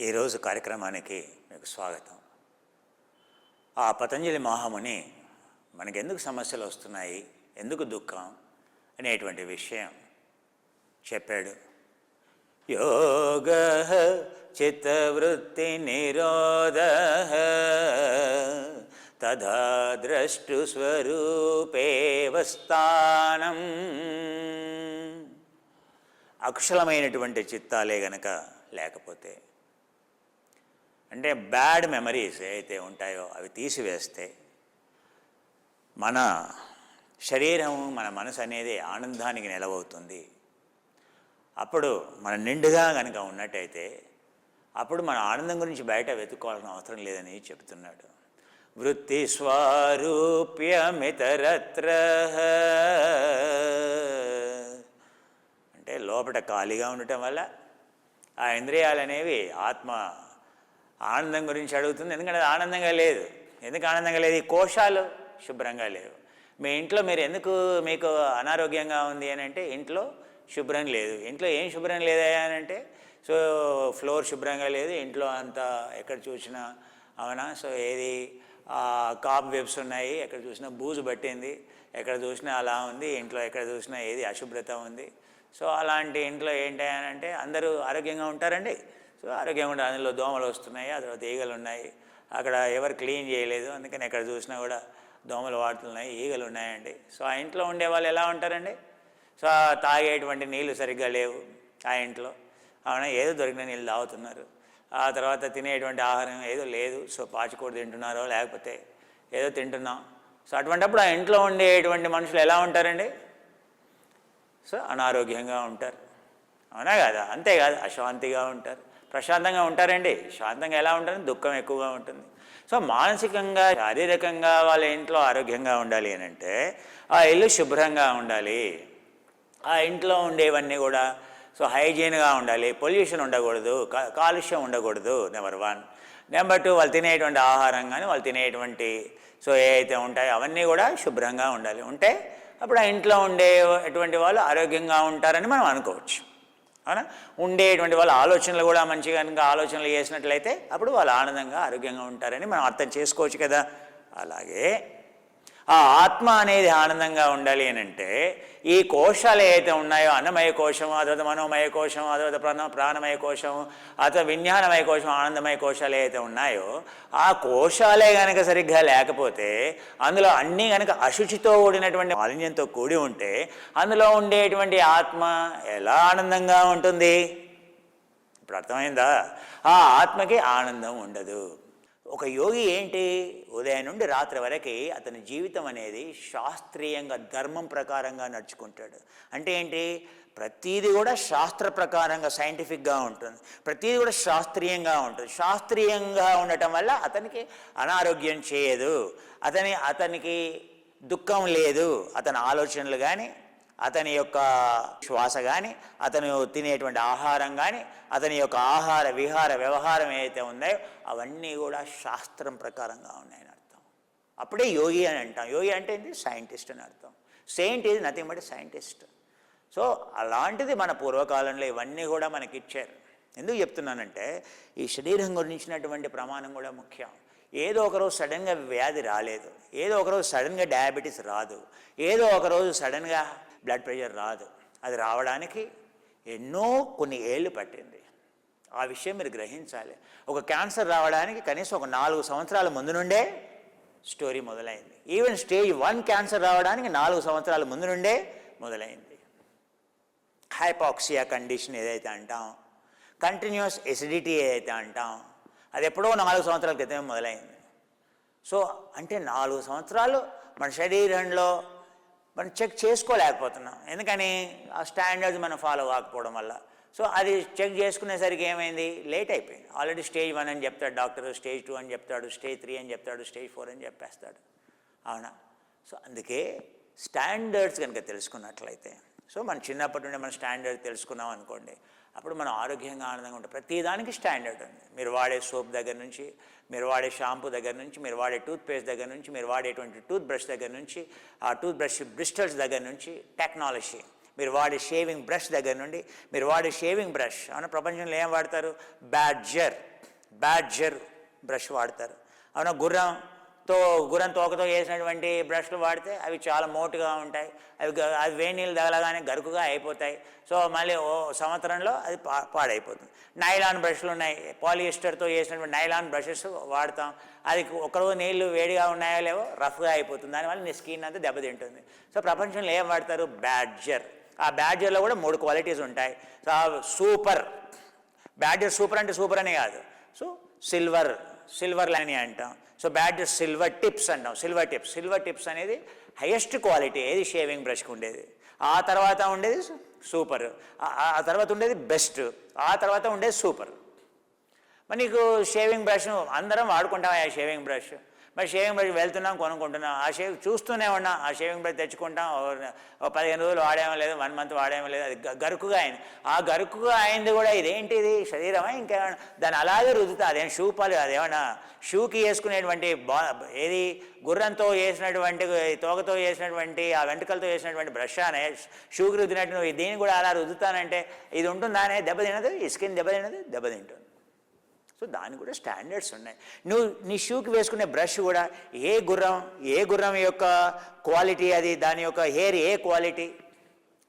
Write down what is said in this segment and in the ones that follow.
ఈరోజు కార్యక్రమానికి మీకు స్వాగతం. ఆ పతంజలి మహాముని మనకెందుకు సమస్యలు వస్తున్నాయి, ఎందుకు దుఃఖం అనేటువంటి విషయం చెప్పాడు. యోగ చిత్తవృత్తి నిరోధ తథా ద్రష్టు స్వరూపేవస్థానం. అకుశలమైనటువంటి చిత్తాలే గనక లేకపోతే, అంటే బ్యాడ్ మెమరీస్ ఏవైతే ఉంటాయో అవి తీసివేస్తే మన శరీరం, మన మనసు అనేది ఆనందానికి నిలవవుతుంది. అప్పుడు మన నిండుగా కనుక ఉన్నట్టయితే అప్పుడు మన ఆనందం గురించి బయట వెతుక్కోవాల్సిన అవసరం లేదని చెబుతున్నాడు. వృత్తి స్వారూప్యమితరత్ర, అంటే లోపల ఖాళీగా ఉండటం వల్ల ఆ ఇంద్రియాలు అనేవి ఆత్మ ఆనందం గురించి అడుగుతుంది. ఎందుకంటే అది ఆనందంగా లేదు. ఎందుకు ఆనందంగా లేదు? ఈ కోశాలు శుభ్రంగా లేవు. మీ ఇంట్లో మీరు ఎందుకు మీకు అనారోగ్యంగా ఉంది అని అంటే ఇంట్లో శుభ్రం లేదు. ఇంట్లో ఏం శుభ్రం లేదా అని అంటే సో ఫ్లోర్ శుభ్రంగా లేదు, ఇంట్లో అంతా ఎక్కడ చూసినా, అవునా? సో ఏది కాప్ వెబ్స్ ఉన్నాయి, ఎక్కడ చూసినా బూజు పట్టింది, ఎక్కడ చూసినా అలా ఉంది, ఇంట్లో ఎక్కడ చూసినా ఏది అశుభ్రత ఉంది. సో అలాంటి ఇంట్లో ఏంటి అని అంటే అందరూ ఆరోగ్యంగా ఉంటారండి. సో ఆరోగ్యంగా ఉంటారు. అందులో దోమలు వస్తున్నాయి, ఆ తర్వాత ఈగలు ఉన్నాయి, అక్కడ ఎవరు క్లీన్ చేయలేదు, అందుకని ఎక్కడ చూసినా కూడా దోమలు వాడుతున్నాయి, ఈగలు ఉన్నాయండి. సో ఆ ఇంట్లో ఉండే వాళ్ళు ఎలా ఉంటారండి? సో తాగేటువంటి నీళ్ళు సరిగ్గా లేవు ఆ ఇంట్లో, అవునా? ఏదో దొరికిన నీళ్ళు తాగుతున్నారు. ఆ తర్వాత తినేటువంటి ఆహారం ఏదో లేదు. సో పాచికూర తింటున్నారో లేకపోతే ఏదో తింటున్నాం. సో అటువంటిప్పుడు ఆ ఇంట్లో ఉండేటువంటి మనుషులు ఎలా ఉంటారండి? సో అనారోగ్యంగా ఉంటారు, అవునా కదా? అంతేకాదు, అశాంతిగా ఉంటారు. ప్రశాంతంగా ఉంటారండి? శాంతంగా ఎలా ఉంటారు? దుఃఖం ఎక్కువగా ఉంటుంది. సో మానసికంగా, శారీరకంగా వాళ్ళ ఇంట్లో ఆరోగ్యంగా ఉండాలి అని అంటే ఆ ఇల్లు శుభ్రంగా ఉండాలి. ఆ ఇంట్లో ఉండేవన్నీ కూడా సో హైజీన్గా ఉండాలి, పొల్యూషన్ ఉండకూడదు, కాలుష్యం ఉండకూడదు. నెంబర్ 1. నెంబర్ 2, వాళ్ళు తినేటువంటి ఆహారం కానీ వాళ్ళు తినేటువంటి సో ఏవైతే ఉంటాయో అవన్నీ కూడా శుభ్రంగా ఉండాలి. ఉంటే అప్పుడు ఆ ఇంట్లో ఉండేటువంటి వాళ్ళు ఆరోగ్యంగా ఉంటారని మనం అనుకోవచ్చు, అవునా? ఉండేటువంటి వాళ్ళ ఆలోచనలు కూడా మంచిగా కనుక ఆలోచనలు చేసినట్లయితే అప్పుడు వాళ్ళు ఆనందంగా, ఆరోగ్యంగా ఉంటారని మనం అర్థం చేసుకోవచ్చు కదా. అలాగే ఆ ఆత్మ అనేది ఆనందంగా ఉండాలి అని అంటే ఈ కోశాలు ఏవైతే ఉన్నాయో, అన్నమయ కోశం, ఆ తర్వాత మనోమయ కోశం, ఆ తర్వాత ప్రాణమయ కోశం, ఆ తర్వాత విజ్ఞానమయ కోశం, ఆనందమయ కోశాలు ఏవైతే ఉన్నాయో ఆ కోశాలే కనుక సరిగ్గా లేకపోతే, అందులో అన్నీ కనుక అశుచితో కూడినటువంటి మాలిన్యంతో కూడి ఉంటే అందులో ఉండేటువంటి ఆత్మ ఎలా ఆనందంగా ఉంటుంది? ఇప్పుడు అర్థమైందా? ఆ ఆత్మకి ఆనందం ఉండదు. ఒక యోగి ఏంటి, ఉదయం నుండి రాత్రి వరకు అతని జీవితం అనేది శాస్త్రీయంగా, ధర్మం ప్రకారంగా నడుచుకుంటాడు. అంటే ఏంటి? ప్రతీది కూడా శాస్త్ర ప్రకారంగా, సైంటిఫిక్గా ఉంటుంది. ప్రతీది కూడా శాస్త్రీయంగా ఉంటుంది. శాస్త్రీయంగా ఉండటం వల్ల అతనికి అనారోగ్యం చేయదు, అతనికి దుఃఖం లేదు. అతని ఆలోచనలు కానీ, అతని యొక్క శ్వాస కానీ, అతను తినేటువంటి ఆహారం కానీ, అతని యొక్క ఆహార విహార వ్యవహారం ఏదైతే ఉన్నాయో అవన్నీ కూడా శాస్త్రం ప్రకారంగా ఉన్నాయని అర్థం. అప్పుడే యోగి అని అంటాం. యోగి అంటే ఏంటి? సైంటిస్ట్ అని అర్థం. Saint is nothing but scientist. So అలాంటిది మన పూర్వకాలంలో ఇవన్నీ కూడా మనకి ఇచ్చారు. ఎందుకు చెప్తున్నానంటే ఈ శరీరం గురించినటువంటి ప్రమాణం కూడా ముఖ్యం. ఏదో ఒకరోజు సడన్గా వ్యాధి రాలేదు, ఏదో ఒకరోజు సడన్గా డయాబెటీస్ రాదు, ఏదో ఒకరోజు సడన్గా బ్లడ్ ప్రెషర్ రాదు. అది రావడానికి కొన్ని ఏళ్ళు పట్టింది. ఆ విషయం మీరు గ్రహించాలి. ఒక క్యాన్సర్ రావడానికి కనీసం ఒక 4 సంవత్సరాల ముందు నుండే స్టోరీ మొదలైంది. ఈవెన్ స్టేజ్ 1 క్యాన్సర్ రావడానికి 4 సంవత్సరాల ముందు నుండే మొదలైంది. హైపాక్సియా కండిషన్ ఏదైతే అంటాం, కంటిన్యూస్ ఎసిడిటీ ఏదైతే అంటాం, అది ఎప్పుడో 4 సంవత్సరాల క్రితమే మొదలైంది. సో అంటే 4 సంవత్సరాలు మన శరీరంలో మనం చెక్ చేసుకోలేకపోతున్నాం. ఎందుకని? ఆ స్టాండర్డ్స్ మనం ఫాలో కాకపోవడం వల్ల. సో అది చెక్ చేసుకునేసరికి ఏమైంది? లేట్ అయిపోయింది. ఆల్రెడీ స్టేజ్ 1 అని చెప్తాడు డాక్టర్, స్టేజ్ 2 అని చెప్తాడు, స్టేజ్ 3 అని చెప్తాడు, స్టేజ్ 4 అని చెప్పేస్తాడు, అవునా? సో అందుకే స్టాండర్డ్స్ కనుక తెలుసుకున్నట్లయితే, సో మనం చిన్నప్పటి నుండి మన స్టాండర్డ్ తెలుసుకున్నాం అనుకోండి, అప్పుడు మనం ఆరోగ్యంగా, ఆనందంగా ఉంటాం. ప్రతిదానికి స్టాండర్డ్ ఉంది. మీరు వాడే సోప్ దగ్గర నుంచి, మీరు వాడే షాంపూ దగ్గర నుంచి, మీరు వాడే టూత్పేస్ట్ దగ్గర నుంచి, మీరు వాడేటువంటి టూత్ బ్రష్ దగ్గర నుంచి, ఆ టూత్ బ్రష్ బ్రిస్టల్స్ దగ్గర నుంచి, టెక్నాలజీ, మీరు వాడే షేవింగ్ బ్రష్ దగ్గర నుండి, మీరు వాడే షేవింగ్ బ్రష్, అవునా? ప్రపంచంలో ఏం వాడతారు? బ్యాడ్జర్, బ్యాడ్జర్ బ్రష్ వాడతారు. అవునా, గుర్రం తోకతో వేసినటువంటి బ్రష్లు వాడితే అవి చాలా మోటుగా ఉంటాయి, అవి వేడి నీళ్ళు తగలగానే గరుకుగా అయిపోతాయి. సో మళ్ళీ సంవత్సరంలో అది పాడైపోతుంది. నైలాన్ బ్రష్లు ఉన్నాయి, పాలిస్టర్తో వేసినటువంటి నైలాన్ బ్రషెస్ వాడతాం. అది ఒకరోజు నీళ్ళు వేడిగా ఉన్నాయో లేవో రఫ్గా అయిపోతుంది, దానివల్ల నీ స్కిన్ అంతా దెబ్బతింటుంది. సో ప్రపంచంలో ఏం వాడతారు? బ్యాడ్జర్. ఆ బ్యాడ్జర్లో కూడా 3 క్వాలిటీస్ ఉంటాయి. సో సూపర్ బ్యాడ్జర్, సూపర్ అంటే సూపర్ అనే కాదు, సో సిల్వర్ లైన్ అంటాం. సో బ్యాడ్జర్ సిల్వర్ టిప్స్ అంటాం. సిల్వర్ టిప్స్ అనేది హైయెస్ట్ క్వాలిటీ ఏది షేవింగ్ బ్రష్కి ఉండేది. ఆ తర్వాత ఉండేది సూపర్, ఆ తర్వాత ఉండేది బెస్ట్, ఆ తర్వాత ఉండేది సూపర్. మరి నీకు షేవింగ్ బ్రష్ అందరం వాడుకుంటాం. ఆ షేవింగ్ బ్రష్, మరి షేవింగ్ బ్రష్ వెళ్తున్నాం కొనుక్కుంటున్నాం, ఆ చూస్తూనే ఉన్నాం, ఆ షేవింగ్ బ్రష్ తెచ్చుకుంటాం. 15 రోజులు వాడేమో లేదు, 1 month వాడేమో లేదు, అది గరుకుగా అయింది. ఆ గరుకుగా అయింది కూడా ఇదేంటిది శరీరమా ఇంకేమైనా? దాన్ని అలాగే రుద్దుతా. అదేం షూ పాలు, అదేమన్నా షూకి వేసుకునేటువంటి ఏది గుర్రంతో వేసినటువంటి తోకతో వేసినటువంటి ఆ వెంట్రుకలతో వేసినటువంటి బ్రష్ అనే షూకి రుద్దినట్టు నువ్వు దీన్ని కూడా అలా రుద్దుతానంటే ఇది ఉంటుందానే? దెబ్బతినదు, ఈ స్కిన్ దెబ్బతింటుంది. సో దానికి కూడా స్టాండర్డ్స్ ఉన్నాయి. నువ్వు నీ షూకి వేసుకునే బ్రష్ కూడా ఏ గుర్రం యొక్క క్వాలిటీ, అది దాని యొక్క హెయిర్ ఏ క్వాలిటీ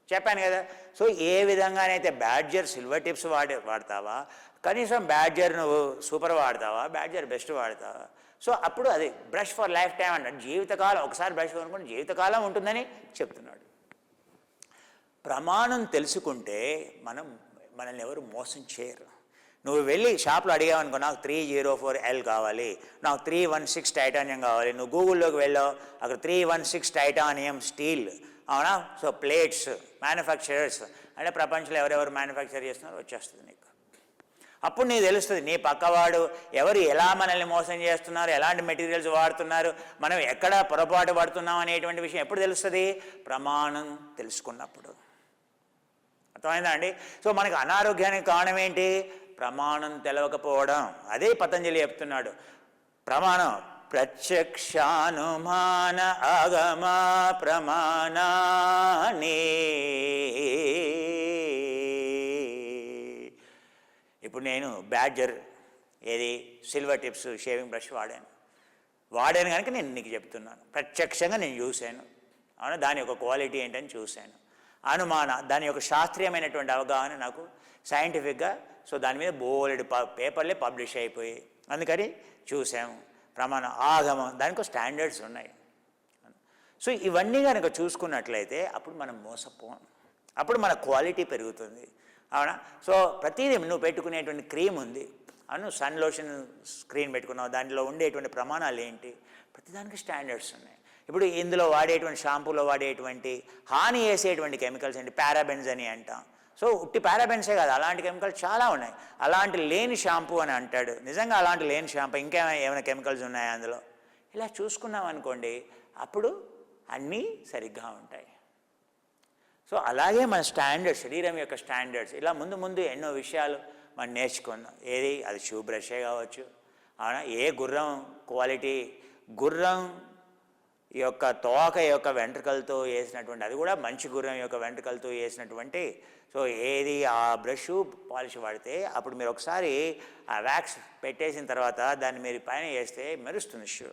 చెప్పాను కదా. సో ఏ విధంగానైతే బ్యాడ్జర్ సిల్వర్ టిప్స్ వాడతావా, కనీసం బ్యాడ్జర్ నువ్వు సూపర్ వాడతావా, బ్యాడ్జర్ బెస్ట్ వాడతావా? సో అప్పుడు అది బ్రష్ ఫర్ లైఫ్ టైం అంటారు. జీవితకాలం ఒకసారి బ్రష్ కొనుక్కుంటే జీవితకాలం ఉంటుందని చెప్తున్నాడు. ప్రమాణం తెలుసుకుంటే మనల్ని ఎవరు మోసం చేయరు. నువ్వు వెళ్ళి షాప్లో అడిగావనుకో, నాకు 304L కావాలి, నాకు 316 టైటానియం కావాలి. నువ్వు గూగుల్లోకి వెళ్ళావు, అక్కడ 316 టైటానియం స్టీల్, అవునా. సో ప్లేట్స్ మ్యానుఫ్యాక్చరర్స్ అంటే ప్రపంచంలో ఎవరెవరు మ్యానుఫ్యాక్చర్ చేస్తున్నారో వచ్చేస్తుంది నీకు. అప్పుడు నీకు తెలుస్తుంది నీ పక్కవాడు ఎవరు ఎలా మనల్ని మోసం చేస్తున్నారు, ఎలాంటి మెటీరియల్స్ వాడుతున్నారు, మనం ఎక్కడ పొరపాటు పడుతున్నాం అనేటువంటి విషయం ఎప్పుడు తెలుస్తుంది? ప్రమాణం తెలుసుకున్నప్పుడు. అర్థమైందా అండి? సో మనకు అనారోగ్యానికి కారణం ఏంటి? ప్రమాణం తెలవకపోవడం. అదే పతంజలి చెప్తున్నాడు. ప్రమాణం ప్రత్యక్షానుమాన ఆగమ ప్రమాణాని. ఇప్పుడు నేను బ్యాడ్జర్ ఏది సిల్వర్ టిప్స్ షేవింగ్ బ్రష్ వాడాను కనుక నేను నీకు చెప్తున్నాను. ప్రత్యక్షంగా నేను చూశాను, అవునా, దాని యొక్క క్వాలిటీ ఏంటని చూశాను. అనుమాన దాని యొక్క శాస్త్రీయమైనటువంటి అవగాహన నాకు సైంటిఫిక్గా, సో దాని మీద బోలెడు పేపర్లే పబ్లిష్ అయిపోయి, అందుకని చూసాము. ప్రమాణం ఆగమం దానికి స్టాండర్డ్స్ ఉన్నాయి. సో ఇవన్నీ కనుక చూసుకున్నట్లయితే అప్పుడు మనం మోసపోం, అప్పుడు మన క్వాలిటీ పెరుగుతుంది, అవునా. సో ప్రతిదీ నువ్వు పెట్టుకునేటువంటి క్రీమ్ ఉంది, అవును, సన్ లోషన్ స్క్రీన్ పెట్టుకున్నావు, దాంట్లో ఉండేటువంటి ప్రమాణాలు ఏంటి, ప్రతిదానికి స్టాండర్డ్స్ ఉన్నాయి. ఇప్పుడు ఇందులో వాడేటువంటి షాంపూలో వాడేటువంటి హాని వేసేటువంటి కెమికల్స్ ఏంటి? పారాబెన్స్ అని అంటాం. సో ఉట్టి పారాబెన్సే కాదు, అలాంటి కెమికల్స్ చాలా ఉన్నాయి. అలాంటి లేని షాంపూ అని అంటాడు. నిజంగా అలాంటి లేని షాంపూ ఏమైనా కెమికల్స్ ఉన్నాయా అందులో? ఇలా చూసుకున్నాం అనుకోండి, అప్పుడు అన్నీ సరిగ్గా ఉంటాయి. సో అలాగే మన స్టాండర్డ్స్, శరీరం యొక్క స్టాండర్డ్స్, ఇలా ముందు ఎన్నో విషయాలు మనం నేర్చుకున్నాం. ఏది అది షూ బ్రషే కావచ్చు, అవునా, ఏ గుర్రం క్వాలిటీ, గుర్రం యొక్క తోక యొక్క వెంట్రుకలతో వేసినటువంటి, అది కూడా మంచి గుర్రం యొక్క వెంట్రుకలతో వేసినటువంటి, సో ఏది ఆ బ్రష్ పాలిష్ వాడితే అప్పుడు మీరు ఒకసారి ఆ వ్యాక్స్ పెట్టేసిన తర్వాత దాన్ని మీరు పైన వేస్తే మెరుస్తుంది షూ,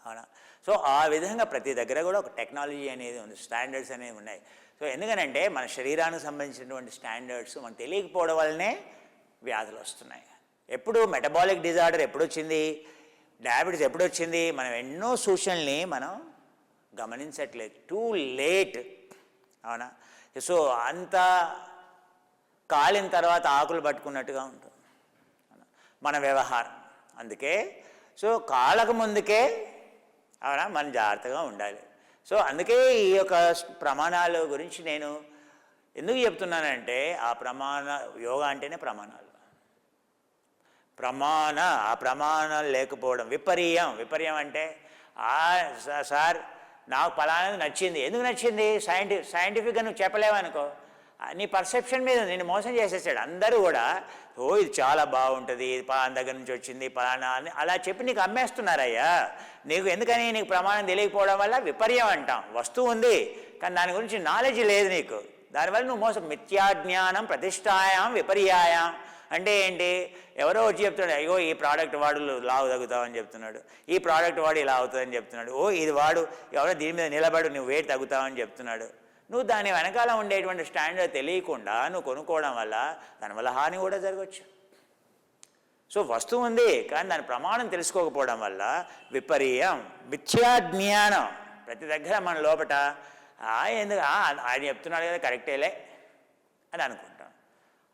అవునా. సో ఆ విధంగా ప్రతి దగ్గర కూడా ఒక టెక్నాలజీ అనేది ఉంది, స్టాండర్డ్స్ అనేవి ఉన్నాయి. సో ఎందుకనంటే మన శరీరానికి సంబంధించినటువంటి స్టాండర్డ్స్ మనకు తెలియకపోవడం వల్లనే వ్యాధులు వస్తున్నాయి. ఎప్పుడు మెటబాలిక్ డిజార్డర్ ఎప్పుడు వచ్చింది, డయాబెటీస్ ఎప్పుడు వచ్చింది, మనం ఎన్నో సూచనల్ని మనం గమనించట్లేదు, టూ లేట్, అవునా. సో అంతా కాలిన తర్వాత ఆకులు పట్టుకున్నట్టుగా ఉంటుంది మన వ్యవహారం. అందుకే సో కాళ్ళకు ముందుకే, అవునా, మనం జాగ్రత్తగా ఉండాలి. సో అందుకే ఈ యొక్క ప్రమాణాల గురించి నేను ఎందుకు చెప్తున్నానంటే, ఆ యోగా అంటేనే ప్రమాణాలు. ఆ ప్రమాణాలు లేకపోవడం విపర్యం అంటే సార్ నాకు ఫలానాది నచ్చింది, ఎందుకు నచ్చింది? సైంటిఫిక్గా నువ్వు చెప్పలేవనుకో, నీ పర్సెప్షన్ మీద నేను మోసం చేసేసాడు. అందరూ కూడా ఇది చాలా బాగుంటుంది, పలానా దగ్గర నుంచి వచ్చింది పలానా అని అలా చెప్పి నీకు అమ్మేస్తున్నారయ్యా. నీకు ఎందుకని? నీకు ప్రమాణం తెలియకపోవడం వల్ల విపర్యం అంటాం. వస్తువు ఉంది కానీ దాని గురించి నాలెడ్జ్ లేదు నీకు, దానివల్ల నువ్వు మోసం. మిథ్యాజ్ఞానం ప్రతిష్టాయాం విపర్యాయాం. అంటే ఏంటి, ఎవరో వచ్చి చెప్తున్నాడు, అయ్యో ఈ ప్రోడక్ట్ వాడు లావు తగ్గుతావని చెప్తున్నాడు, ఈ ప్రోడక్ట్ వాడు ఇలా అవుతుందని చెప్తున్నాడు, ఓ ఇది వాడు ఎవరో దీని మీద నిలబడి నువ్వు వెయిట్ తగ్గుతావని చెప్తున్నాడు. నువ్వు దాని వెనకాల ఉండేటువంటి స్టాండర్డ్ తెలియకుండా నువ్వు కొనుక్కోవడం వల్ల దానివల్ల హాని కూడా జరగవచ్చు. సో వస్తువు ఉంది కానీ దాని ప్రమాణం తెలుసుకోకపోవడం వల్ల విపర్యం, మిథ్యాజ్ఞానం ప్రతి దగ్గర మన లోపట ఎందుకు ఆయన చెప్తున్నాడు కదా కరెక్టేలే అని అనుకుంటాం.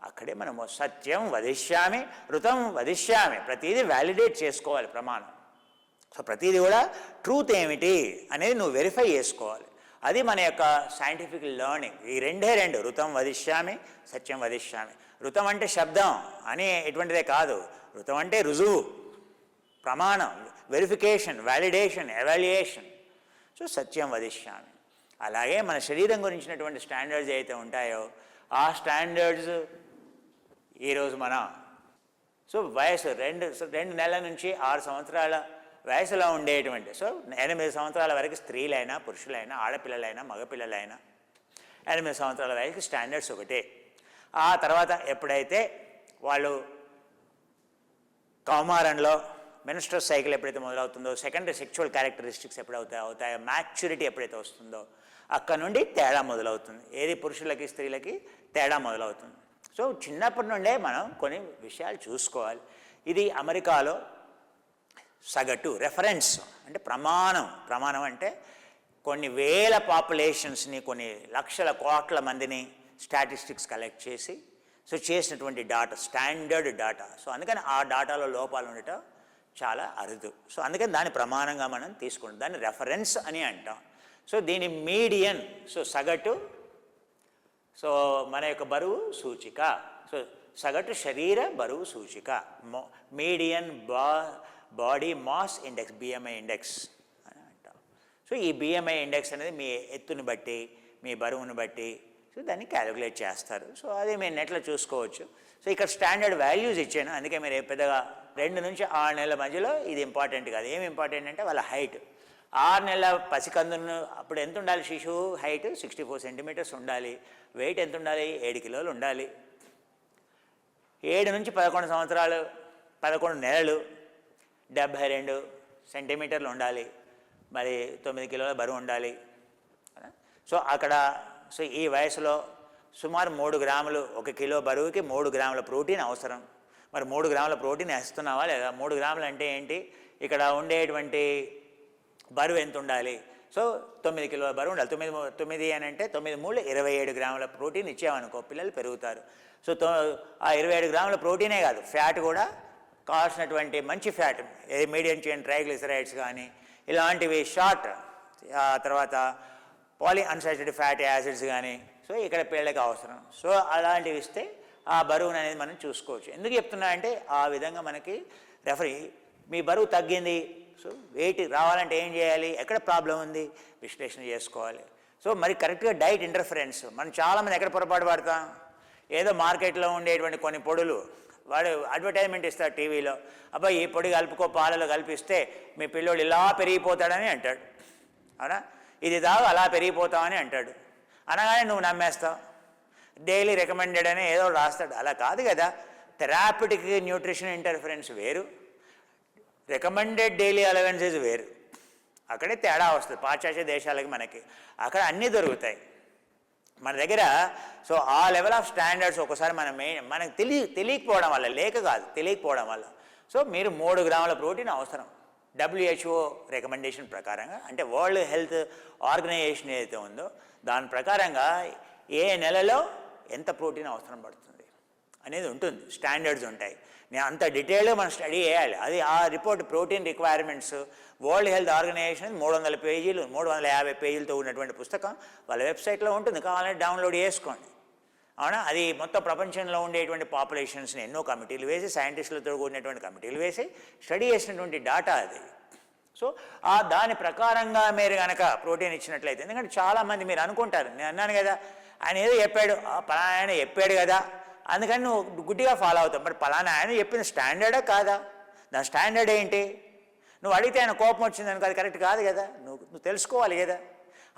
అక్కడే మనము సత్యం వదిష్యామి ఋతం వదిష్యామి, ప్రతిదీ వ్యాలిడేట్ చేసుకోవాలి ప్రమాణం. సో ప్రతిదీ కూడా ట్రూత్ ఏమిటి అనేది నువ్వు వెరిఫై చేసుకోవాలి. అది మన యొక్క సైంటిఫిక్ లెర్నింగ్. ఈ రెండు ఋతం వదిష్యామి సత్యం వదిష్యామి. ఋతం అంటే శబ్దం అని ఎటువంటిదే కాదు, ఋతం అంటే రుజువు, ప్రమాణం, వెరిఫికేషన్, వ్యాలిడేషన్, ఎవాల్యుయేషన్. సో సత్యం వదిష్యామి. అలాగే మన శరీరం గురించినటువంటి స్టాండర్డ్స్ ఏవైతే ఉంటాయో ఆ స్టాండర్డ్స్ ఈరోజు సో వయసు 2 నెలల నుంచి 6 సంవత్సరాల వయసులో ఉండేటువంటి, సో 8 సంవత్సరాల వరకు స్త్రీలైనా పురుషులైనా ఆడపిల్లలైనా మగపిల్లలైనా 8 సంవత్సరాల వయసుకి స్టాండర్డ్స్ ఒకటే. ఆ తర్వాత ఎప్పుడైతే వాళ్ళు కౌమారంలో మెన్స్ట్రస్ సైకిల్ ఎప్పుడైతే మొదలవుతుందో, సెకండరీ సెక్షువల్ క్యారెక్టరిస్టిక్స్ ఎప్పుడైతే అవుతాయో, మ్యాచ్యూరిటీ ఎప్పుడైతే వస్తుందో అక్కడ నుండి తేడా మొదలవుతుంది. ఏది పురుషులకి స్త్రీలకి తేడా మొదలవుతుంది. సో చిన్నప్పటి నుండే మనం కొన్ని విషయాలు చూసుకోవాలి. ఇది అమెరికాలో సగటు రెఫరెన్స్ అంటే ప్రమాణం అంటే కొన్ని వేల పాపులేషన్స్ని, కొన్ని లక్షల కోట్ల మందిని స్టాటిస్టిక్స్ కలెక్ట్ చేసి సో చేసినటువంటి డాటా, స్టాండర్డ్ డాటా. సో అందుకని ఆ డాటాలో లోపాలు ఉండటం చాలా అరుదు. సో అందుకని దాని ప్రమాణంగా మనం తీసుకుంటాం, దాన్ని రెఫరెన్స్ అని అంటాం. సో దీని మీడియన్, సో సగటు, సో మన యొక్క బరువు సూచిక, సో సగటు శరీర బరువు సూచిక, median body mass index, BMI index అని అంటాం. సో ఈ బిఎంఐ ఇండెక్స్ అనేది మీ ఎత్తుని బట్టి మీ బరువును బట్టి సో దాన్ని క్యాలిక్యులేట్ చేస్తారు. సో అది మీరు నెట్లో చూసుకోవచ్చు. సో ఇక్కడ స్టాండర్డ్ వాల్యూస్ ఇచ్చాను, అందుకే మీరు పెద్దగా 2 నుంచి 6 నెలల మధ్యలో ఇది ఇంపార్టెంట్ కాదు. ఏమి ఇంపార్టెంట్ అంటే వాళ్ళ హైట్. 6 నెలల పసికందును అప్పుడు ఎంత ఉండాలి, శిశువు హైట్ 64 సెంటీమీటర్స్ ఉండాలి, వెయిట్ ఎంత ఉండాలి, 7 కిలోలు ఉండాలి. 7 నుంచి 11 సంవత్సరాలు 11 నెలలు 72 సెంటీమీటర్లు ఉండాలి, మరి 9 కిలోల బరువు ఉండాలి. సో అక్కడ సో ఈ వయసులో సుమారు 3 గ్రాములు, 1 కిలో బరువుకి 3 గ్రాముల ప్రోటీన్ అవసరం. మరి 3 గ్రాముల ప్రోటీన్ వేస్తున్నావా లేదా? 3 గ్రాములు అంటే ఏంటి, ఇక్కడ ఉండేటువంటి బరువు ఎంత ఉండాలి, సో 9 కిలోల బరువు ఉండాలి. 9 అని అంటే 9 3 27 గ్రాముల ప్రోటీన్ ఇచ్చామనుకో పిల్లలు పెరుగుతారు. సో ఆ 27 గ్రాముల ప్రోటీనే కాదు, ఫ్యాట్ కూడా కావాల్సినటువంటి మంచి ఫ్యాట్, మీడియం చైన్ ట్రైగ్లిసరైడ్స్ కానీ ఇలాంటివి, షార్ట్ తర్వాత పాలీ అన్సాచురేటెడ్ ఫ్యాటీ యాసిడ్స్ కానీ సో ఇక్కడ పిల్లలకి అవసరం. సో అలాంటివి ఇస్తే ఆ బరువును అనేది మనం చూసుకోవచ్చు. ఎందుకు చెప్తున్నా అంటే ఆ విధంగా మనకి మీ బరువు తగ్గింది, సో వెయిట్ రావాలంటే ఏం చేయాలి, ఎక్కడ ప్రాబ్లం ఉంది విశ్లేషణ చేసుకోవాలి. సో మరి కరెక్ట్గా డైట్ ఇంటర్ఫరెన్స్, మనం చాలామంది ఎక్కడ పొరపాటు పడతాం, ఏదో మార్కెట్లో ఉండేటువంటి కొన్ని పొడులు వాడు అడ్వర్టైజ్మెంట్ ఇస్తాడు టీవీలో, అబ్బాయి ఈ పొడి కలుపుకో పాలలో కలిపిస్తే మీ పిల్లోడు ఇలా పెరిగిపోతాడని అంటాడు. అవునా, ఇది తాగు అలా పెరిగిపోతామని అంటాడు. అనగానే నువ్వు నమ్మేస్తావు. డైలీ రికమెండెడ్ అని ఏదో రాస్తాడు. అలా కాదు కదా, థెరాపిటిక్ న్యూట్రిషన్ ఇంటర్ఫరెన్స్ వేరు, రికమెండెడ్ డైలీ అలవెన్సెస్ వేరు. అక్కడే తేడా వస్తుంది. పాశ్చాత్య దేశాలకి మనకి అక్కడ అన్నీ దొరుకుతాయి, మన దగ్గర సో ఆ లెవెల్ ఆఫ్ స్టాండర్డ్స్ ఒకసారి మనకు తెలియకపోవడం వల్ల, లేక కాదు తెలియకపోవడం వల్ల. సో మీరు 3 గ్రాముల ప్రోటీన్ అవసరం WHO రికమెండేషన్ ప్రకారంగా, అంటే వరల్డ్ హెల్త్ ఆర్గనైజేషన్ ఏదైతే ఉందో దాని ప్రకారంగా ఏ నెలలో ఎంత ప్రోటీన్ అవసరం పడుతుంది అనేది ఉంటుంది, స్టాండర్డ్స్ ఉంటాయి. నేను అంత డీటెయిల్గా మనం స్టడీ చేయాలి. అది ఆ report protein requirements World Health Organization 300 పేజీలు 350 పేజీలతో ఉన్నటువంటి పుస్తకం వాళ్ళ వెబ్సైట్లో ఉంటుంది, కావాలంటే డౌన్లోడ్ చేసుకోండి. అవునా, అది మొత్తం ప్రపంచంలో ఉండేటువంటి పాపులేషన్స్ని ఎన్నో కమిటీలు వేసి, సైంటిస్టులతో కూడినటువంటి కమిటీలు వేసి స్టడీ చేసినటువంటి డాటా అది. సో ఆ దాని ప్రకారంగా మీరు కనుక ప్రోటీన్ ఇచ్చినట్లయితే, ఎందుకంటే చాలామంది మీరు అనుకుంటారు, నేను అన్నాను కదా ఆయన ఏదో చెప్పాడు, పలానా ఆయన చెప్పాడు కదా అందుకని నువ్వు గుడ్డిగా ఫాలో అవుతావు. మరి పలానా ఆయన చెప్పిన స్టాండర్డా కాదా, దాని స్టాండర్డ్ ఏంటి? నువ్వు అడిగితే ఆయన కోపం వచ్చింది అనుకో, అది కరెక్ట్ కాదు కదా, నువ్వు తెలుసుకోవాలి కదా.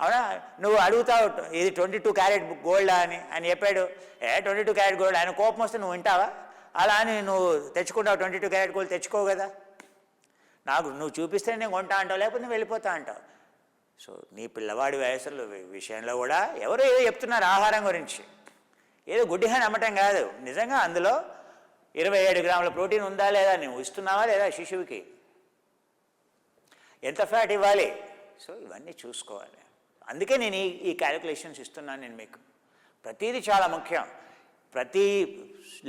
అవునా, నువ్వు అడుగుతావు ఇది 22 క్యారెట్ గోల్డా అని ఆయన చెప్పాడు, 22 క్యారెట్ గోల్డ్, ఆయన కోపం వస్తే నువ్వు వింటావా? అలా అని నువ్వు తెచ్చుకుంటావు, 22 క్యారెట్ గోల్డ్ తెచ్చుకోవు కదా. నాకు నువ్వు చూపిస్తే నేను కొంటా అంటావు, లేకపోతే నువ్వు వెళ్ళిపోతా అంటావు. సో నీ పిల్లవాడి వయసులో విషయంలో కూడా ఎవరో ఏదో చెప్తున్నారు ఆహారం గురించి, ఏదో గుడ్డిగా నమ్మటం కాదు. నిజంగా అందులో 27 గ్రాముల ప్రోటీన్ ఉందా లేదా, నువ్వు ఇస్తున్నావా లేదా శిశువుకి, ఎంత ఫ్యాట్ ఇవ్వాలి, సో ఇవన్నీ చూసుకోవాలి. అందుకే నేను ఈ క్యాలిక్యులేషన్స్ ఇస్తున్నాను నేను మీకు. ప్రతిదీ చాలా ముఖ్యం. ప్రతి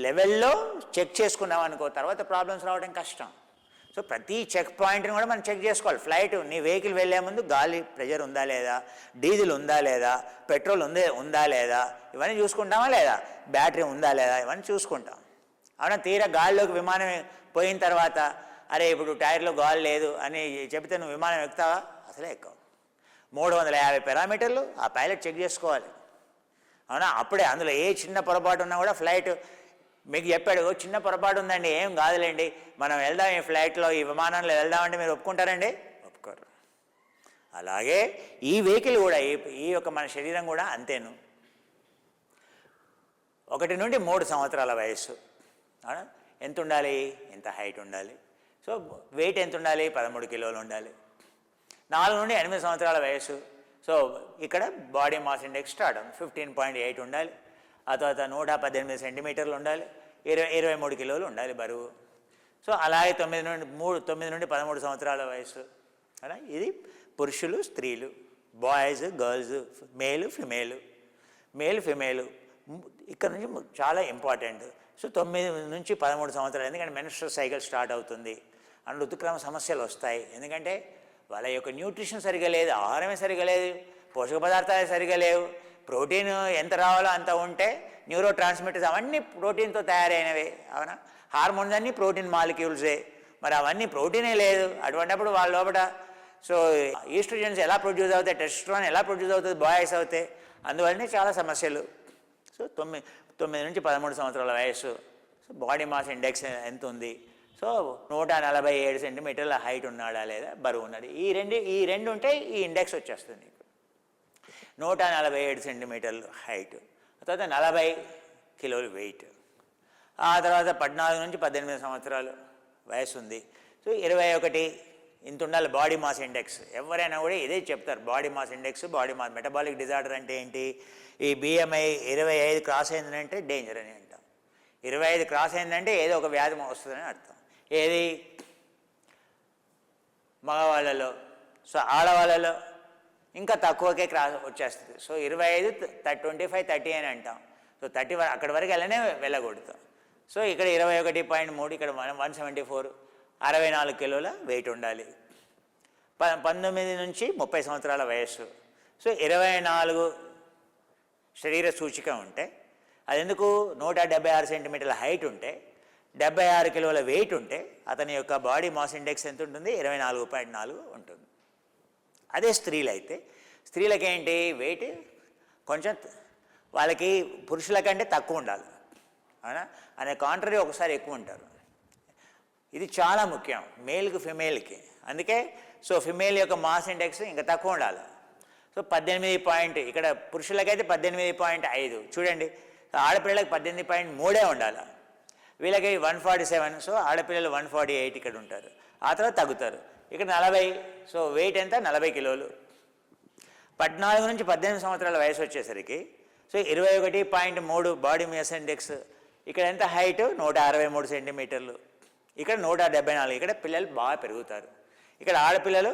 లెవెల్లో చెక్ చేసుకున్నాం అనుకో, తర్వాత ప్రాబ్లమ్స్ రావడం కష్టం. సో ప్రతి చెక్ పాయింట్ని కూడా మనం చెక్ చేసుకోవాలి. ఫ్లైట్ నీ వెహికల్ వెళ్ళే ముందు గాలి ప్రెషర్ ఉందా లేదా, డీజిల్ ఉందా లేదా, పెట్రోల్ ఉందా లేదా, ఇవన్నీ చూసుకుంటామా లేదా, బ్యాటరీ ఉందా లేదా, ఇవన్నీ చూసుకుంటాం. అవునా, తీరా గాలిలోకి విమానం పోయిన తర్వాత అరే ఇప్పుడు టైర్లో గాలి లేదు అని చెబితే నువ్వు విమానం ఎక్కుతావా, అసలే ఎక్కవు. 350 పారామీటర్లు ఆ పైలట్ చెక్ చేసుకోవాలి. అవునా, అప్పుడే అందులో ఏ చిన్న పొరపాటు ఉన్నా కూడా ఫ్లైట్ మీకు చెప్పాడు, చిన్న పొరపాటు ఉందండి, ఏం కాదులేండి, మనం వెళ్దాం ఈ ఫ్లైట్లో, ఈ విమానంలో వెళ్దామంటే మీరు ఒప్పుకుంటారండి, ఒప్పుకోరు. అలాగే ఈ వెహికల్ కూడా, ఈ యొక్క మన శరీరం కూడా అంతేను. 1 నుండి 3 సంవత్సరాల వయస్సు, ఎంత ఉండాలి, ఎంత హైట్ ఉండాలి, సో వెయిట్ ఎంత ఉండాలి, 13 కిలోలు ఉండాలి. 4 నుండి 8 సంవత్సరాల వయస్సు, సో ఇక్కడ బాడీ మాస్ ఇండెక్స్ స్టార్ట్ అవుతుంది, 15.8 ఉండాలి. ఆ తర్వాత 118 సెంటీమీటర్లు ఉండాలి, 23 కిలోలు ఉండాలి బరువు. సో అలాగే 9 నుండి 13 సంవత్సరాల వయసు, అలా ఇది పురుషులు స్త్రీలు, బాయ్స్ గర్ల్స్, మేలు ఫిమేలు. ఇక్కడ నుంచి చాలా ఇంపార్టెంట్. సో 9 నుంచి 13 సంవత్సరాలు, ఎందుకంటే మెన్స్ట్రువల్ సైకిల్ స్టార్ట్ అవుతుంది, అండ్ ఋతుక్రమ సమస్యలు వస్తాయి. ఎందుకంటే వాళ్ళ యొక్క న్యూట్రిషన్ సరిగా లేదు, ఆహారమే సరిగా లేదు, పోషక పదార్థాలు సరిగా లేవు. ప్రోటీన్ ఎంత రావాలో అంత ఉంటే, న్యూరో ట్రాన్స్మిటర్స్ అవన్నీ ప్రోటీన్తో తయారైనవే. అవునా, హార్మోన్స్ అన్నీ ప్రోటీన్ మాలిక్యూల్సే, మరి అవన్నీ ప్రోటీనే లేదు. అటువంటిప్పుడు వాళ్ళ లోపల సో ఈస్ట్రోజన్స్ ఎలా ప్రొడ్యూస్ అవుతాయి, టెస్టోస్టెరాన్ ఎలా ప్రొడ్యూస్ అవుతుంది, బాయ్స్ అవుతాయి. అందువల్లనే చాలా సమస్యలు. సో 9 నుంచి 13 సంవత్సరాల వయస్సు. సో బాడీ మాస్ ఇండెక్స్ ఎంత ఉంది, సో 147 సెంటీమీటర్ల హైట్ ఉన్నాడా లేదా, బరువు ఉన్నది. ఈ రెండు ఉంటే ఈ ఇండెక్స్ వచ్చేస్తుంది నీకు. 147 సెంటీమీటర్లు హైట్, తర్వాత 40 కిలోలు వెయిట్. ఆ తర్వాత 14 నుంచి 18 సంవత్సరాలు వయసు ఉంది. సో 21 ఇంత ఉండాలి బాడీ మాస్ ఇండెక్స్. ఎవరైనా కూడా ఇదే చెప్తారు, body mass index, body mass. Metabolic disorder అంటే ఏంటి, ఈ BMI 25 క్రాస్ అయిందంటే డేంజర్ అని అంటాం. 25 క్రాస్ అయిందంటే ఏదో ఒక వ్యాధి వస్తుందని అర్థం. ఏది మగవాళ్ళలో, సో ఆడవాళ్ళలో ఇంకా తక్కువకే క్రాస్ వచ్చేస్తుంది. సో 25, 25, 30 అని అంటాం. సో 30 అక్కడి వరకు వెళ్ళకూడదు. సో ఇక్కడ 21.3, ఇక్కడ 174, 64 కిలోల వెయిట్ ఉండాలి. 19 నుంచి 30 సంవత్సరాల వయస్సు. సో 24 శరీర సూచిక ఉంటే, అది ఎందుకు 176 సెంటీమీటర్ల హైట్ ఉంటే, 76 కిలోల వెయిట్ ఉంటే అతని యొక్క బాడీ మాస్ ఇండెక్స్ ఎంత ఉంటుంది, 24.4 ఉంటుంది. అదే స్త్రీలు అయితే, స్త్రీలకేంటి వెయిట్ కొంచెం వాళ్ళకి పురుషుల కంటే తక్కువ ఉండాలి. అవునా, అనే కాంట్రరీ ఒకసారి ఎక్కువ ఉంటారు. ఇది చాలా ముఖ్యం మేల్కి ఫిమేల్కి. అందుకే సో ఫిమేల్ యొక్క మాస్ ఇండెక్స్ ఇంకా తక్కువ ఉండాలి. సో 18 ఇక్కడ పురుషులకైతే 18.5 చూడండి, ఆడపిల్లలకి 18.3 ఉండాలి. వీళ్ళకి 147, సో ఆడపిల్లలు 148 ఇక్కడ ఉంటారు. ఆ తర్వాత తగ్గుతారు. ఇక్కడ 40, సో వెయిట్ ఎంత, 40 కిలోలు. 14 నుంచి 18 సంవత్సరాల వయసు వచ్చేసరికి సో 21.3 బాడీ మాస్ ఇండెక్స్. ఇక్కడ ఎంత హైట్, 163 సెంటీమీటర్లు. ఇక్కడ 174. ఇక్కడ పిల్లలు బాగా పెరుగుతారు, ఇక్కడ ఆడపిల్లలు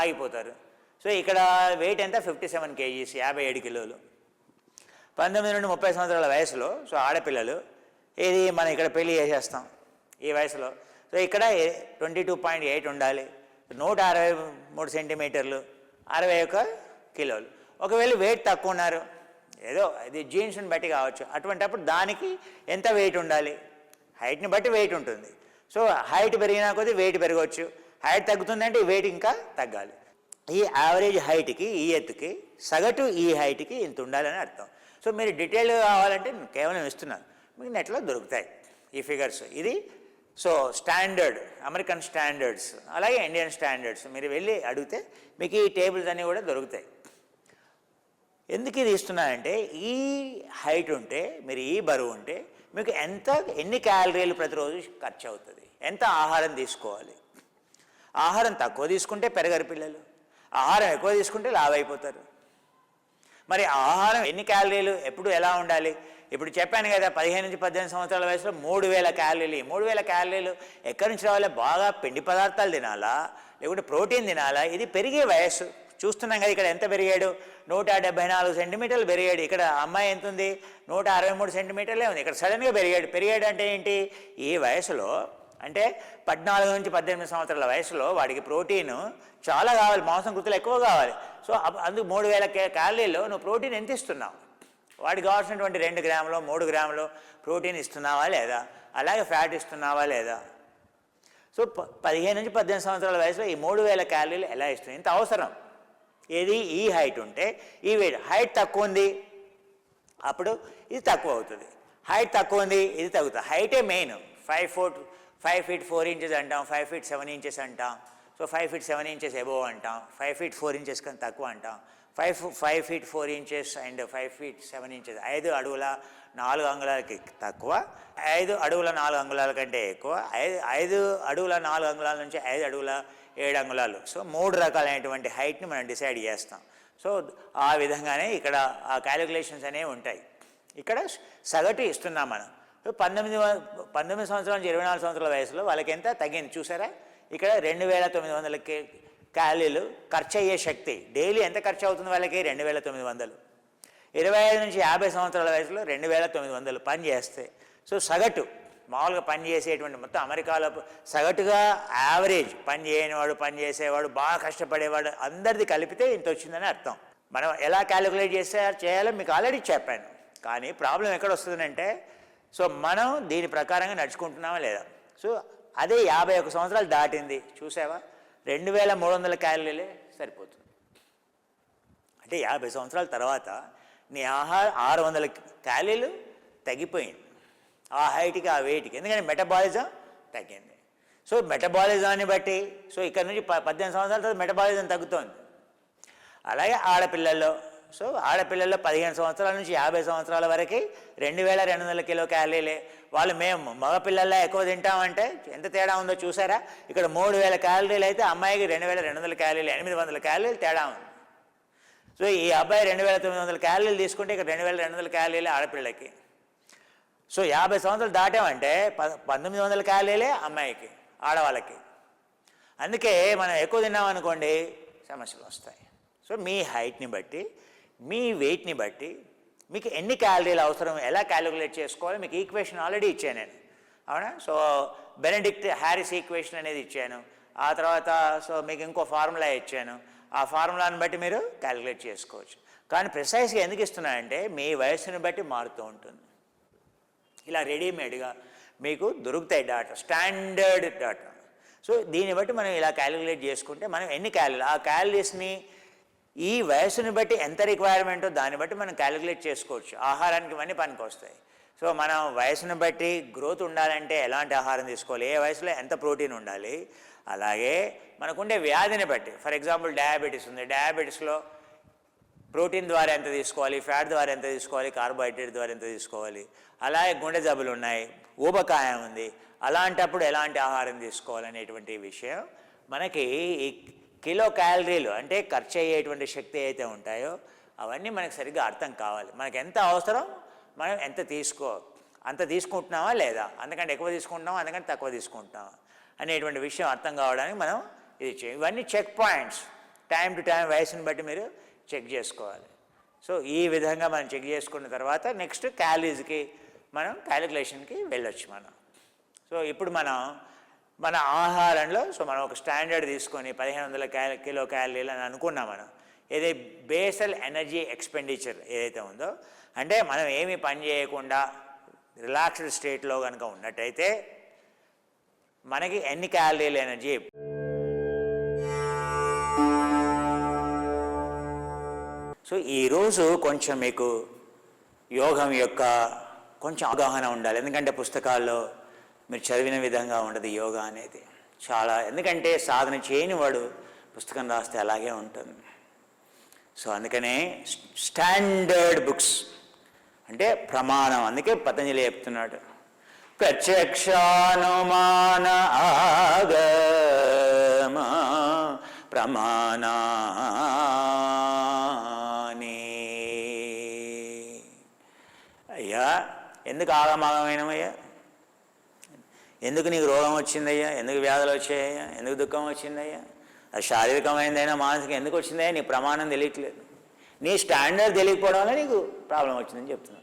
ఆగిపోతారు. సో ఇక్కడ వెయిట్ ఎంత, 57 kgs, 57 కిలోలు. 19 నుండి 30 సంవత్సరాల వయసులో సో ఆడపిల్లలు, ఇది మనం ఇక్కడ పెళ్లి చేసేస్తాం ఈ వయసులో. సో ఇక్కడ 22.8 ఉండాలి, 163 సెంటీమీటర్లు, 61 కిలోలు. ఒకవేళ వెయిట్ తక్కువ ఉన్నారు, ఏదో ఇది జీన్స్ని బట్టి కావచ్చు, అటువంటిప్పుడు దానికి ఎంత వెయిట్ ఉండాలి, హైట్ని బట్టి వెయిట్ ఉంటుంది. సో హైట్ పెరిగినా కొద్దీ వెయిట్ పెరగవచ్చు, హైట్ తగ్గుతుందంటే వెయిట్ ఇంకా తగ్గాలి. ఈ యావరేజ్ హైట్కి, ఈ ఎత్తుకి, సగటు ఈ హైట్కి ఇంత ఉండాలని అర్థం. సో మీరు డీటెయిల్గా కావాలంటే నేను కేవలం ఇస్తున్నాను, మీకు నెట్లో దొరుకుతాయి ఈ ఫిగర్స్. ఇది సో స్టాండర్డ్, అమెరికన్ స్టాండర్డ్స్, అలాగే ఇండియన్ స్టాండర్డ్స్. మీరు వెళ్ళి అడిగితే మీకు ఈ టేబుల్స్ అన్నీ కూడా దొరుకుతాయి. ఎందుకు ఇది ఇస్తున్నానంటే, ఈ హైట్ ఉంటే, మీరు ఈ బరువు ఉంటే మీకు ఎన్ని క్యాలరీలు ప్రతిరోజు ఖర్చు అవుతుంది, ఎంత ఆహారం తీసుకోవాలి. ఆహారం తక్కువ తీసుకుంటే పెరగరు పిల్లలు, ఆహారం ఎక్కువ తీసుకుంటే లావు అయిపోతారు. మరి ఆహారం ఎన్ని క్యాలరీలు ఎప్పుడు ఎలా ఉండాలి? ఇప్పుడు చెప్పాను కదా, 15 నుంచి 18 సంవత్సరాల వయసులో 3000 క్యాలరీలు. 3000 క్యాలరీలు ఎక్కడి నుంచి రావాలి? బాగా పిండి పదార్థాలు తినాలా, లేకుంటే ప్రోటీన్ తినాలా? ఇది పెరిగే వయస్సు. చూస్తున్నాం కదా, ఇక్కడ ఎంత పెరిగాడు? 174 సెంటీమీటర్లు పెరిగాడు. ఇక్కడ అమ్మాయి ఎంత ఉంది? 163 సెంటీమీటర్లే ఉంది. ఇక్కడ సడన్గా పెరిగాడు అంటే ఏంటి? ఈ వయసులో అంటే 14 నుంచి 18 సంవత్సరాల వయసులో వాడికి ప్రోటీన్ చాలా కావాలి, మాంసకృతులు ఎక్కువ కావాలి. సో అందుకు 3000 క్యాలరీలో నువ్వు ప్రోటీన్ ఎంత ఇస్తున్నావు? వాడికి కావాల్సినటువంటి 2 గ్రాములు 3 గ్రాములు ప్రోటీన్ ఇస్తున్నావా లేదా? అలాగే ఫ్యాట్ ఇస్తున్నావా లేదా? సో 15 నుంచి 18 సంవత్సరాల వయసులో ఈ 3000 క్యాలరీలు ఎలా ఇస్తుంది? ఇంత అవసరం. ఏది? ఈ హైట్ ఉంటే ఈ వెయిట్. హైట్ తక్కువ ఉంది అప్పుడు ఇది తక్కువ అవుతుంది, హైట్ తక్కువ ఉంది ఇది తగ్గుతుంది. హైటే మెయిన్. 5 feet 4 inches అంటాం, 5 feet 7 inches అంటాం. సో 5 feet 7 inches అబోవ్ అంటాం, 5 feet 4 inches కన్నా తక్కువ అంటాం. 5 feet 4 inches and 5 feet 7 inches 5 అడుగుల 4 అంగుళాలకి తక్కువ, 5 అడుగుల 4 అంగుళాల కంటే ఎక్కువ, 5 అడుగుల 4 అంగుళాల నుంచి 5 అడుగుల 7 అంగుళాలు. సో 3 రకాలైనటువంటి హైట్ని మనం డిసైడ్ చేస్తాం. సో ఆ విధంగానే ఇక్కడ ఆ క్యాలిక్యులేషన్స్ అనేవి ఉంటాయి. ఇక్కడ సగటు ఇస్తున్నాం మనం. 19 సంవత్సరాల నుంచి 24 సంవత్సరాల వయసులో వాళ్ళకి ఎంత తగ్గింది చూసారా? ఇక్కడ 2900 క్యాలరీలు ఖర్చు అయ్యే శక్తి. డైలీ ఎంత ఖర్చు అవుతుంది వాళ్ళకి? 2900. 25 నుంచి 50 సంవత్సరాల వయసులో 2900 పని చేస్తే. సో సగటు మామూలుగా పని చేసేటువంటి మొత్తం అమెరికాలో సగటుగా యావరేజ్ పని చేయనివాడు, పని చేసేవాడు, బాగా కష్టపడేవాడు అందరిది కలిపితే ఇంత వచ్చిందని అర్థం. మనం ఎలా క్యాలిక్యులేట్ చేయాలో మీకు ఆల్రెడీ చెప్పాను. కానీ ప్రాబ్లం ఎక్కడ వస్తుందంటే, సో మనం దీని ప్రకారంగా నడుచుకుంటున్నామా లేదా? సో అదే 51 సంవత్సరాలు దాటింది చూసావా, 2300 క్యాలరీలే సరిపోతుంది. అంటే 50 సంవత్సరాల తర్వాత నీ ఆహారం 600 క్యాలరీలు తగ్గిపోయింది ఆ హైట్కి, ఆ వెయిట్కి. ఎందుకంటే మెటబాలిజం తగ్గింది. సో మెటబాలిజాన్ని బట్టి సో ఇక్కడ నుంచి 18 సంవత్సరాల తర్వాత మెటబాలిజం తగ్గుతోంది. అలాగే ఆడపిల్లల్లో, సో ఆడపిల్లల్లో 15 సంవత్సరాల నుంచి 50 సంవత్సరాల వరకు 2200 కిలో క్యాలరీలే. వాళ్ళు మేము మగపిల్లల్లో ఎక్కువ తింటామంటే ఎంత తేడా ఉందో చూసారా? ఇక్కడ 3000 క్యాలరీలు అయితే అమ్మాయికి 2200 క్యాలరీలు, 800 క్యాలరీలు తేడా ఉంది. సో ఈ అబ్బాయి 2900 క్యాలరీలు తీసుకుంటే ఇక్కడ 2200 క్యాలరీలే ఆడపిల్లకి. సో 50 సంవత్సరాలు దాటామంటే 1900 క్యాలరీలే అమ్మాయికి, ఆడవాళ్ళకి. అందుకే మనం ఎక్కువ తిన్నామనుకోండి సమస్యలు వస్తాయి. సో మీ హైట్ని బట్టి, మీ వెయిట్ని బట్టి మీకు ఎన్ని క్యాలరీలు అవసరం, ఎలా క్యాలిక్యులేట్ చేసుకోవాలో మీకు ఈక్వేషన్ ఆల్రెడీ ఇచ్చాను నేను, అవునా? సో బెనెడిక్ట్ హ్యారిస్ ఈక్వేషన్ అనేది ఇచ్చాను. ఆ తర్వాత సో మీకు ఇంకో ఫార్ములా ఇచ్చాను. ఆ ఫార్ములాని బట్టి మీరు క్యాలిక్యులేట్ చేసుకోవచ్చు. కానీ ప్రిసైజ్గా ఎందుకు ఇస్తున్నానంటే మీ వయసుని బట్టి మారుతూ ఉంటుంది. ఇలా రెడీమేడ్గా మీకు దొరుకుతాయి డాటా, స్టాండర్డ్ డాటా. సో దీన్ని బట్టి మనం ఇలా క్యాలిక్యులేట్ చేసుకుంటే మనం ఎన్ని క్యాలరీలు, ఆ క్యాలరీస్ని ఈ వయసుని బట్టి ఎంత రిక్వైర్మెంటో దాన్ని బట్టి మనం క్యాలిక్యులేట్ చేసుకోవచ్చు. ఆహారానికి ఇవన్నీ పనికి వస్తాయి. సో మనం వయసుని బట్టి గ్రోత్ ఉండాలంటే ఎలాంటి ఆహారం తీసుకోవాలి, ఏ వయసులో ఎంత ప్రోటీన్ ఉండాలి, అలాగే మనకుండే వ్యాధిని బట్టి, ఫర్ ఎగ్జాంపుల్ డయాబెటీస్ ఉంది, డయాబెటీస్లో ప్రోటీన్ ద్వారా ఎంత తీసుకోవాలి, ఫ్యాట్ ద్వారా ఎంత తీసుకోవాలి, కార్బోహైడ్రేట్ ద్వారా ఎంత తీసుకోవాలి. అలాగే గుండె జబ్బులు ఉన్నాయి, ఊబకాయం ఉంది, అలాంటప్పుడు ఎలాంటి ఆహారం తీసుకోవాలనేటువంటి విషయం మనకి ఈ కిలో క్యాలరీలు అంటే ఖర్చు అయ్యేటువంటి శక్తి అయితే ఉంటాయో అవన్నీ మనకు సరిగ్గా అర్థం కావాలి. మనకు ఎంత అవసరం, మనం ఎంత అంత తీసుకుంటున్నామా లేదా, అందుకంటే ఎక్కువ తీసుకుంటున్నామా, అందుకంటే తక్కువ తీసుకుంటున్నామా అనేటువంటి విషయం అర్థం కావడానికి మనం ఇది ఇవన్నీ check points. Time to time వయసుని బట్టి మీరు చెక్ చేసుకోవాలి. సో ఈ విధంగా మనం చెక్ చేసుకున్న తర్వాత నెక్స్ట్ క్యాలరీస్కి మనం క్యాలిక్యులేషన్కి వెళ్ళొచ్చు మనం. సో ఇప్పుడు మన ఆహారంలో సో మనం ఒక స్టాండర్డ్ తీసుకొని 1500 కిలో క్యాలరీలు అని అనుకున్నాం మనం. ఏదైతే బేసల్ ఎనర్జీ ఎక్స్పెండిచర్ ఏదైతే ఉందో, అంటే మనం ఏమీ పని చేయకుండా రిలాక్స్డ్ స్టేట్లో కనుక ఉన్నట్టయితే మనకి ఎన్ని క్యాలరీలు ఎనర్జీ. సో ఈరోజు కొంచెం మీకు యోగం యొక్క కొంచెం అవగాహన ఉండాలి. ఎందుకంటే పుస్తకాల్లో మీరు చదివిన విధంగా ఉండదు యోగా అనేది చాలా. ఎందుకంటే సాధన చేయని వాడు పుస్తకం రాస్తే అలాగే ఉంటుంది. సో అందుకనే స్టాండర్డ్ బుక్స్ అంటే ప్రమాణం. అందుకే పతంజలి చెప్తున్నాడు ప్రత్యక్షానుమాన ఆగమ ప్రమాణాని. అయ్యా ఎందుకు ఆగమాగమైనవయ్యా? ఎందుకు నీకు రోగం వచ్చిందయ్యా? ఎందుకు వ్యాధులు వచ్చాయ్యా? ఎందుకు దుఃఖం వచ్చిందయ్యా? అది శారీరకమైనదైనా మానసిక ఎందుకు వచ్చిందయ్యా? నీ ప్రమాణం తెలియట్లేదు. నీ స్టాండర్డ్ తెలియకపోవడం వల్ల నీకు ప్రాబ్లం వచ్చిందని చెప్తున్నాను.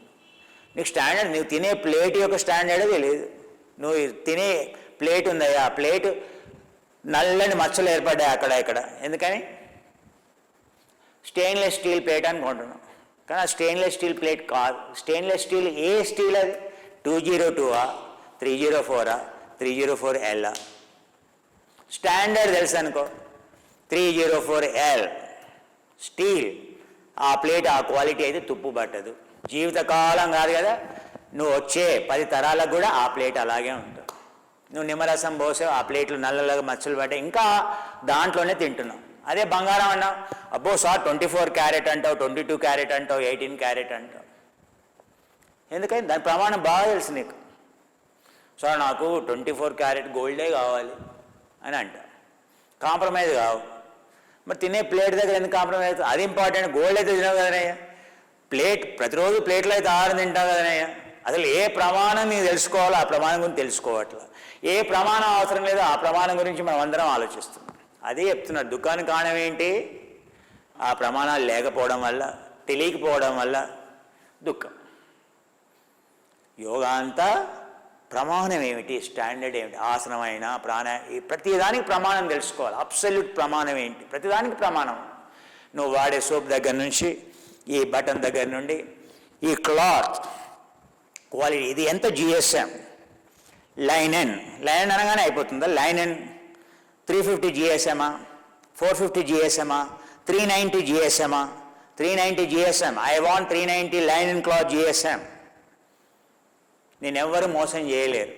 నీకు స్టాండర్డ్, నువ్వు తినే ప్లేట్ యొక్క స్టాండర్డే తెలియదు. నువ్వు తినే ప్లేట్ ఉందయ్యా, ఆ ప్లేట్ నల్లని మచ్చలు ఏర్పడ్డాయి అక్కడ ఇక్కడ. ఎందుకని? స్టెయిన్లెస్ స్టీల్ ప్లేట్ అనుకుంటున్నాం, కానీ ఆ స్టెయిన్లెస్ స్టీల్ ప్లేట్ కాదు. స్టెయిన్లెస్ స్టీల్ ఏ స్టీల్ అది? 202 304 304L. స్టాండర్డ్ తెలుసు అనుకో, 304L స్టీల్. ఆ ప్లేట్ ఆ క్వాలిటీ అయితే తుప్పు పట్టదు. జీవితకాలం కాదు కదా, నువ్వు వచ్చే 10 తరాలకు కూడా ఆ ప్లేట్ అలాగే ఉంటుంది. నువ్వు నిమ్మరసం పోసావు, ఆ ప్లేట్లు నల్లగా మచ్చలు పడ్డాయి, ఇంకా దాంట్లోనే తింటున్నావు. అదే బంగారం అన్నావు, అబ్బో సార్ 24 క్యారెట్ అంటావు, 22 క్యారెట్ అంటావు, 18 క్యారెట్ అంటావు. ఎందుకని? దాని ప్రమాణం బాగా తెలుసు నీకు. సార్ నాకు 24 క్యారెట్ గోల్డే కావాలి అని అంటావు, కాంప్రమైజ్ కావు. మరి తినే ప్లేట్ దగ్గర ఎందుకు కాంప్రమైజ్ అవుతుంది? అది ఇంపార్టెంట్. గోల్డ్ అయితే తినవు కదనయ్యా, ప్లేట్ ప్రతిరోజు ప్లేట్లో అయితే ఆహారం తింటావు కదనయ్యా. అసలు ఏ ప్రమాణం నీకు తెలుసుకోవాలో ఆ ప్రమాణం గురించి తెలుసుకోవట్లా. ఏ ప్రమాణం అవసరం లేదో ఆ ప్రమాణం గురించి మనం అందరం ఆలోచిస్తున్నాం. అదే చెప్తున్నారు, దుఃఖానికి కారణం ఏంటి? ఆ ప్రమాణాలు లేకపోవడం వల్ల, తెలియకపోవడం వల్ల దుఃఖం. యోగా అంతా ప్రమాణం ఏమిటి, స్టాండర్డ్ ఏమిటి? ఆసనమైన ప్రతిదానికి ప్రమాణం తెలుసుకోవాలి. అబ్సల్యూట్ ప్రమాణం ఏంటి? ప్రతిదానికి ప్రమాణం. నువ్వు వాడే సోప్ దగ్గర నుంచి, ఈ బటన్ దగ్గర నుండి, ఈ క్లాత్ క్వాలిటీ, ఇది ఎంత GSM? లైనెన్ అనగానే అయిపోతుందా? Linen 350 GSM, 450 GSM, 390 GSM, 390 GSM. I want 390 linen cloth GSM. నేనెవ్వరూ మోసం చేయలేరు.